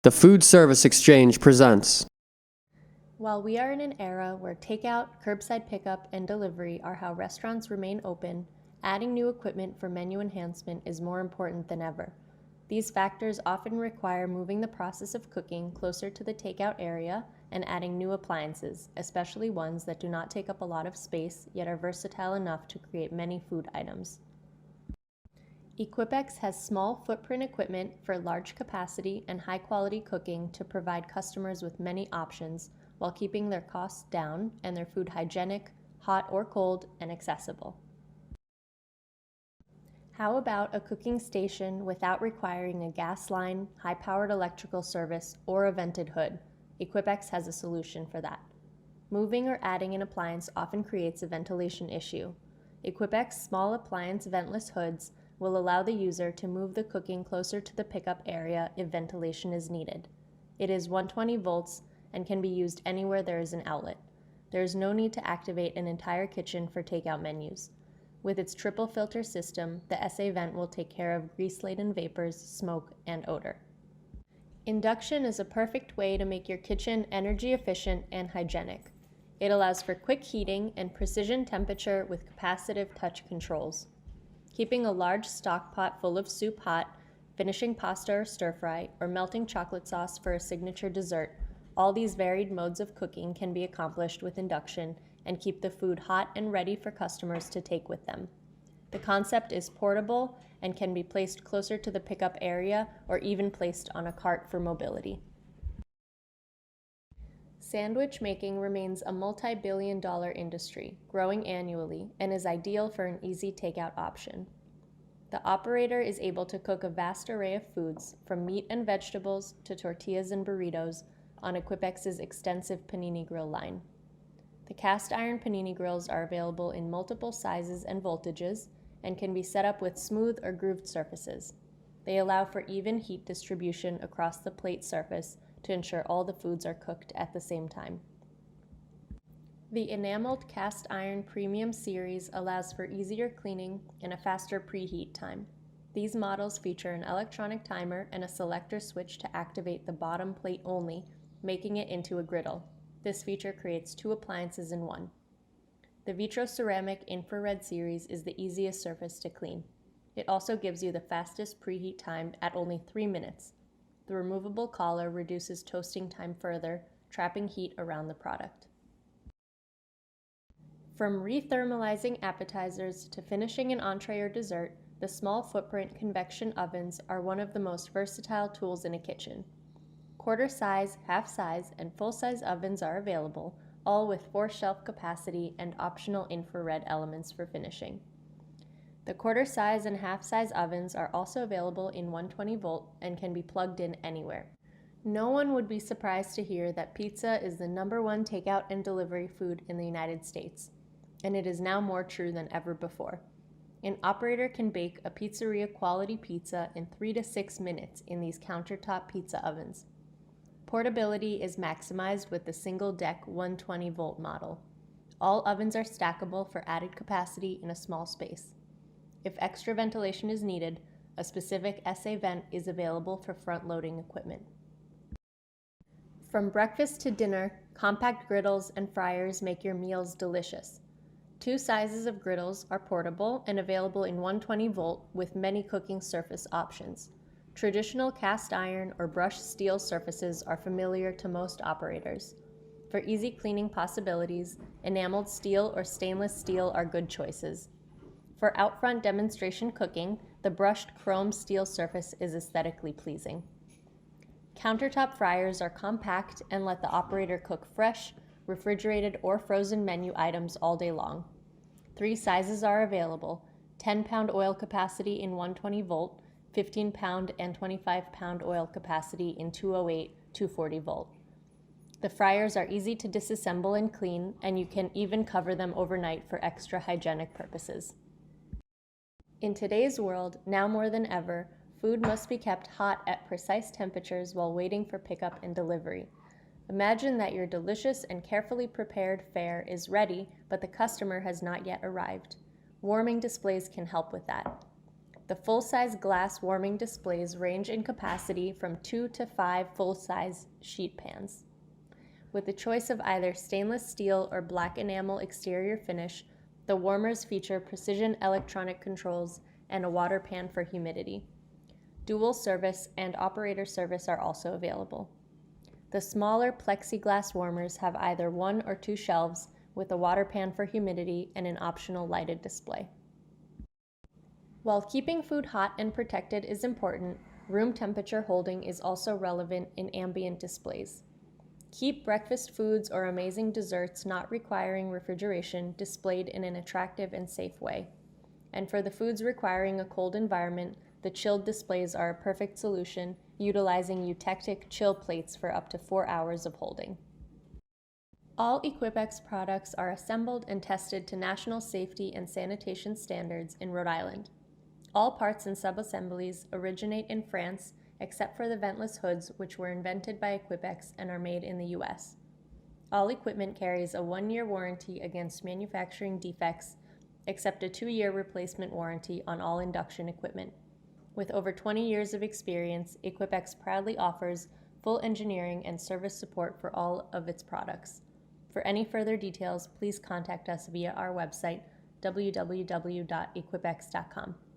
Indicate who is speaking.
Speaker 1: The Food Service Exchange presents.
Speaker 2: While we are in an era where takeout, curbside pickup, and delivery are how restaurants remain open, adding new equipment for menu enhancement is more important than ever. These factors often require moving the process of cooking closer to the takeout area and adding new appliances, especially ones that do not take up a lot of space yet are versatile enough to create many food items. EQUIPEX has small footprint equipment for large capacity and high quality cooking to provide customers with many options while keeping their costs down and their food hygienic, hot or cold, and accessible. How about a cooking station without requiring a gas line, high-powered electrical service, or a vented hood? EQUIPEX has a solution for that. Moving or adding an appliance often creates a ventilation issue. EQUIPEX small appliance ventless hoods will allow the user to move the cooking closer to the pickup area if ventilation is needed. It is 120 volts and can be used anywhere there is an outlet. There is no need to activate an entire kitchen for takeout menus. With its triple filter system, the SA vent will take care of grease-laden vapors, smoke, and odor. Induction is a perfect way to make your kitchen energy efficient and hygienic. It allows for quick heating and precision temperature with capacitive touch controls. Keeping a large stock pot full of soup hot, finishing pasta or stir-fry, or melting chocolate sauce for a signature dessert, all these varied modes of cooking can be accomplished with induction and keep the food hot and ready for customers to take with them. The concept is portable and can be placed closer to the pickup area or even placed on a cart for mobility. Sandwich making remains a multi-billion-dollar industry, growing annually, and is ideal for an easy takeout option. The operator is able to cook a vast array of foods, from meat and vegetables to tortillas and burritos, on EQUIPEX's extensive panini grill line. The cast iron panini grills are available in multiple sizes and voltages and can be set up with smooth or grooved surfaces. They allow for even heat distribution across the plate surface to ensure all the foods are cooked at the same time. The enameled cast iron premium series allows for easier cleaning and a faster preheat time. These models feature an electronic timer and a selector switch to activate the bottom plate only, making it into a griddle. This feature creates two appliances in one. The Vitroceramic infrared series is the easiest surface to clean. It also gives you the fastest preheat time at only 3 minutes. The removable collar reduces toasting time further, trapping heat around the product. From rethermalizing appetizers to finishing an entree or dessert, the small footprint convection ovens are one of the most versatile tools in a kitchen. Quarter size, half size, and full size ovens are available, all with 4 shelf capacity and optional infrared elements for finishing. The quarter size and half size ovens are also available in 120 volt and can be plugged in anywhere. No one would be surprised to hear that pizza is the #1 takeout and delivery food in the United States, and it is now more true than ever before. An operator can bake a pizzeria quality pizza in 3 to 6 minutes in these countertop pizza ovens. Portability is maximized with the single deck 120 volt model. All ovens are stackable for added capacity in a small space. If extra ventilation is needed, a specific SA vent is available for front-loading equipment. From breakfast to dinner, compact griddles and fryers make your meals delicious. 2 sizes of griddles are portable and available in 120 volt with many cooking surface options. Traditional cast iron or brushed steel surfaces are familiar to most operators. For easy cleaning possibilities, enameled steel or stainless steel are good choices. For out-front demonstration cooking, the brushed chrome steel surface is aesthetically pleasing. Countertop fryers are compact and let the operator cook fresh, refrigerated, or frozen menu items all day long. 3 sizes are available: 10-pound oil capacity in 120 volt, 15-pound and 25-pound oil capacity in 208, 240 volt. The fryers are easy to disassemble and clean, and you can even cover them overnight for extra hygienic purposes. In today's world, now more than ever, food must be kept hot at precise temperatures while waiting for pickup and delivery. Imagine that your delicious and carefully prepared fare is ready, but the customer has not yet arrived. Warming displays can help with that. The full-size glass warming displays range in capacity from 2 to 5 full-size sheet pans. With a choice of either stainless steel or black enamel exterior finish, the warmers feature precision electronic controls and a water pan for humidity. Dual service and operator service are also available. The smaller plexiglass warmers have either 1 or 2 shelves with a water pan for humidity and an optional lighted display. While keeping food hot and protected is important, room temperature holding is also relevant in ambient displays. Keep breakfast foods or amazing desserts not requiring refrigeration displayed in an attractive and safe way. And for the foods requiring a cold environment, the chilled displays are a perfect solution, utilizing eutectic chill plates for up to 4 hours of holding. All EQUIPEX products are assembled and tested to national safety and sanitation standards in Rhode Island. All parts and subassemblies originate in France, except for the ventless hoods, which were invented by EQUIPEX and are made in the US. All equipment carries a 1-year warranty against manufacturing defects, except a 2-year replacement warranty on all induction equipment. With over 20 years of experience, EQUIPEX proudly offers full engineering and service support for all of its products. For any further details, please contact us via our website, www.equipex.com.